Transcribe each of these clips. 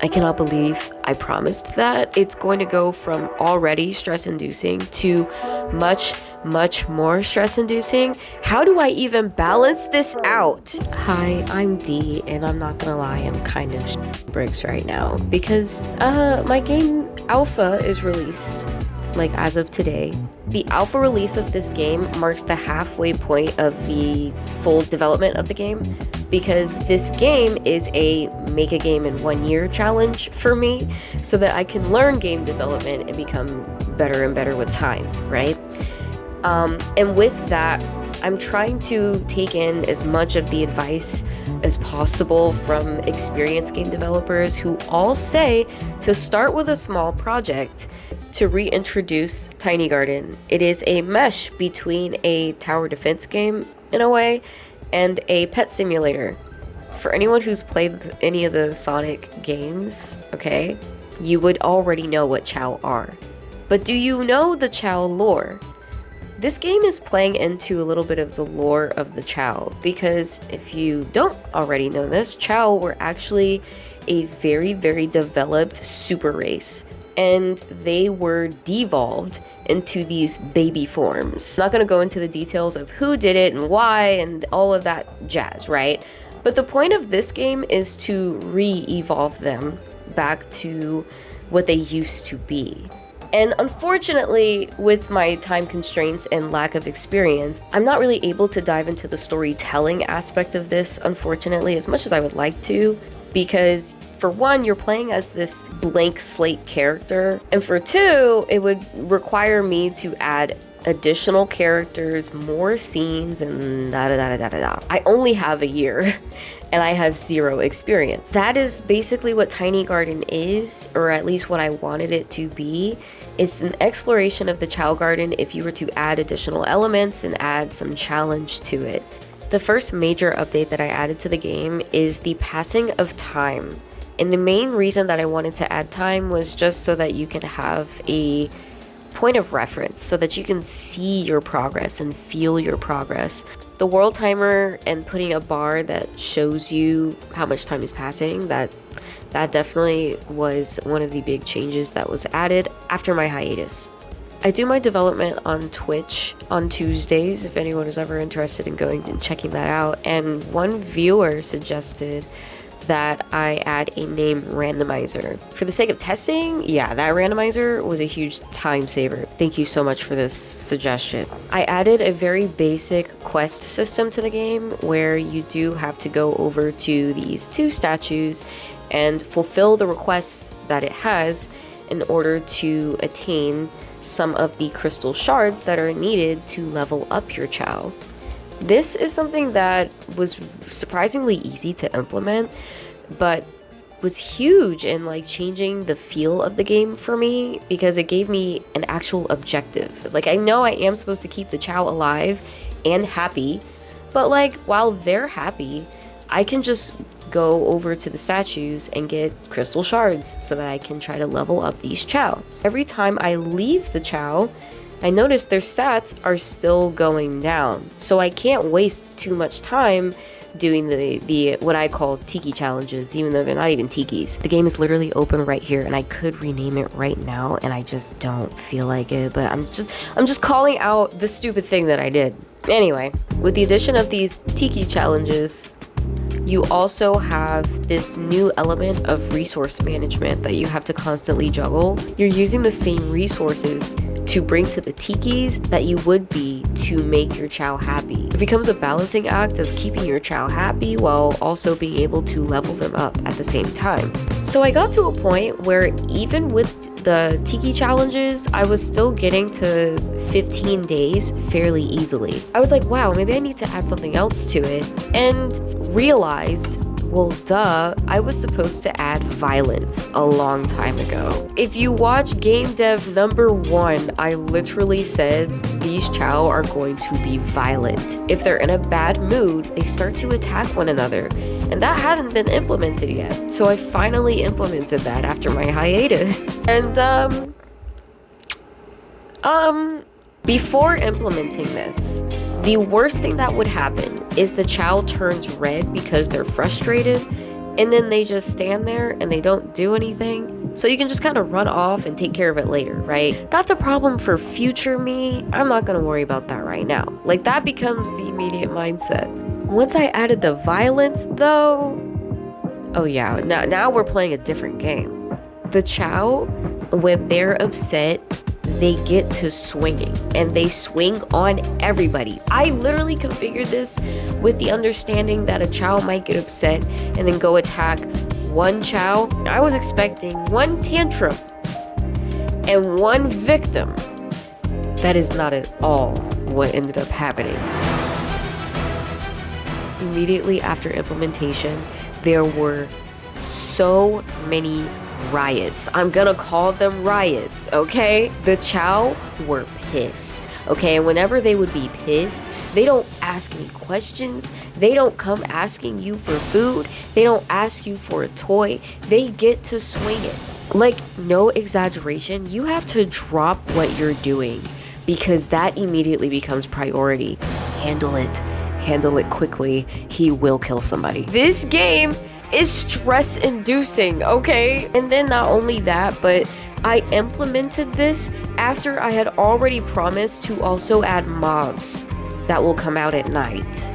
I cannot believe I promised that. It's going to go from already stress-inducing to much, much more stress-inducing. How do I even balance this out? Hi, I'm Dee, and I'm not gonna lie, I'm kind of bricks right now because my game alpha is released, like as of today. The alpha release of this game marks the halfway point of the full development of the game, because this game is a make a game in 1 year challenge for me, so that I can learn game development and become better and better with time, right? And with that, I'm trying to take in as much of the advice as possible from experienced game developers who all say to start with a small project to reintroduce Tiny Garden. It is a mesh between a tower defense game, in a way, and a pet simulator. For anyone who's played any of the Sonic games, okay, you would already know what Chao are. But do you know the Chao lore? This game is playing into a little bit of the lore of the Chao, because if you don't already know this, Chao were actually a very, very developed super race, and they were devolved into these baby forms. I'm not gonna go into the details of who did it and why and all of that jazz, right? But the point of this game is to re-evolve them back to what they used to be. And unfortunately, with my time constraints and lack of experience, I'm not really able to dive into the storytelling aspect of this, unfortunately, as much as I would like to, because for one, you're playing as this blank slate character, and for two, it would require me to add additional characters, more scenes, and da-da-da-da-da-da. I only have a year, and I have 0 experience. That is basically what Tiny Garden is, or at least what I wanted it to be. It's an exploration of the Chao Garden if you were to add additional elements and add some challenge to it. The first major update that I added to the game is the passing of time. And the main reason that I wanted to add time was just so that you can have a point of reference, so that you can see your progress and feel your progress. The world timer and putting a bar that shows you how much time is passing, that definitely was one of the big changes that was added after my hiatus. I do my development on Twitch on Tuesdays, if anyone is ever interested in going and checking that out, and one viewer suggested that I add a name randomizer. For the sake of testing, yeah, that randomizer was a huge time saver. Thank you so much for this suggestion. I added a very basic quest system to the game where you do have to go over to these 2 statues and fulfill the requests that it has in order to attain some of the crystal shards that are needed to level up your Chao. This is something that was surprisingly easy to implement, but was huge in like changing the feel of the game for me, because it gave me an actual objective. Like, I know I am supposed to keep the Chao alive and happy, but like while they're happy, I can just go over to the statues and get crystal shards so that I can try to level up these Chao. Every time I leave the Chao, I notice their stats are still going down, so I can't waste too much time doing the what I call tiki challenges, even though they're not even tikis. The game is literally open right here, and I could rename it right now, and I just don't feel like it, but I'm just calling out the stupid thing that I did. Anyway, with the addition of these tiki challenges, you also have this new element of resource management that you have to constantly juggle. You're using the same resources to bring to the tikis that you would be to make your Chao happy. It becomes a balancing act of keeping your Chao happy while also being able to level them up at the same time. So I got to a point where even with the tiki challenges, I was still getting to 15 days fairly easily. I was like, wow, maybe I need to add something else to it, and realized, well, duh, I was supposed to add violence a long time ago. If you watch Game Dev number 1, I literally said these Chao are going to be violent. If they're in a bad mood, they start to attack one another, and that hadn't been implemented yet. So I finally implemented that after my hiatus. And before implementing this, the worst thing that would happen is the Chao turns red because they're frustrated, and then they just stand there and they don't do anything. So you can just kind of run off and take care of it later, right? That's a problem for future me. I'm not gonna worry about that right now. Like, that becomes the immediate mindset. Once I added the violence though, oh yeah, now we're playing a different game. The Chow, when they're upset, they get to swinging, and they swing on everybody. I literally configured this with the understanding that a Chow might get upset and then go attack one Chow. I was expecting one tantrum and one victim. That is not at all what ended up happening. Immediately after implementation, there were so many riots. I'm gonna call them riots, okay? The Chow were pissed, okay? And whenever they would be pissed, they don't ask any questions. They don't come asking you for food. They don't ask you for a toy. They get to swing it. Like, no exaggeration, you have to drop what you're doing because that immediately becomes priority. Handle it quickly. He will kill somebody. This game is stress inducing, okay? And then not only that, but I implemented this after I had already promised to also add mobs that will come out at night.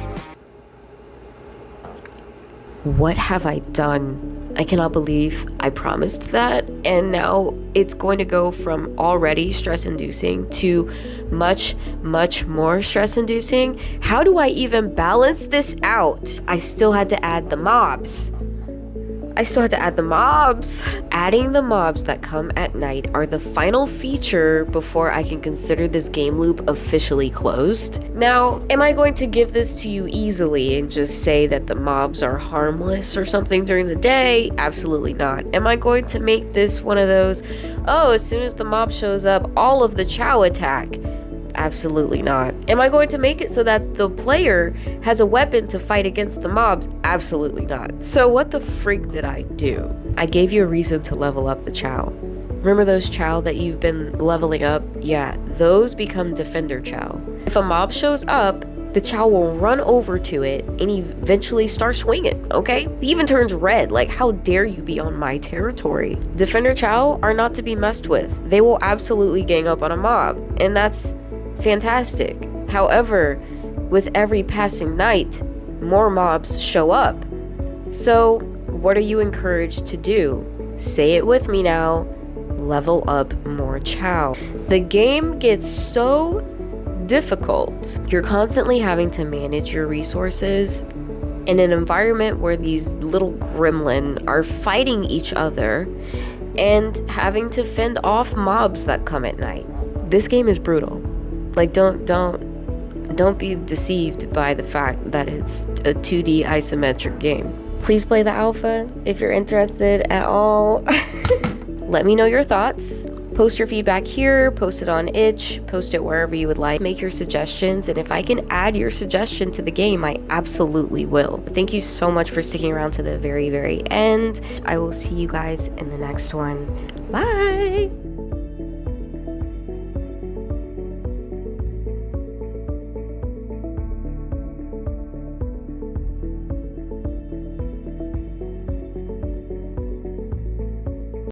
What have I done? I cannot believe I promised that, and now it's going to go from already stress-inducing to much, much more stress-inducing. How do I even balance this out? I still had to add the mobs. Adding the mobs that come at night are the final feature before I can consider this game loop officially closed. Now, am I going to give this to you easily and just say that the mobs are harmless or something during the day? Absolutely not. Am I going to make this one of those, oh, as soon as the mob shows up, all of the Chow attack? Absolutely not. Am I going to make it so that the player has a weapon to fight against the mobs? Absolutely not. So what the freak did I do? I gave you a reason to level up the Chow. Remember those Chow that you've been leveling up? Yeah, those become Defender Chow. If a mob shows up, the Chow will run over to it and eventually start swinging, okay? He even turns red, like, how dare you be on my territory? Defender Chow are not to be messed with. They will absolutely gang up on a mob, and that's fantastic. However, with every passing night, more mobs show up. So, what are you encouraged to do? Say it with me now. Level up more Chow. The game gets so difficult. You're constantly having to manage your resources in an environment where these little gremlin are fighting each other and having to fend off mobs that come at night. This game is brutal. Like, don't be deceived by the fact that it's a 2D isometric game. Please play the alpha if you're interested at all. Let me know your thoughts. Post your feedback here, post it on Itch, post it wherever you would like. Make your suggestions, and if I can add your suggestion to the game, I absolutely will. Thank you so much for sticking around to the very, very end. I will see you guys in the next one. Bye!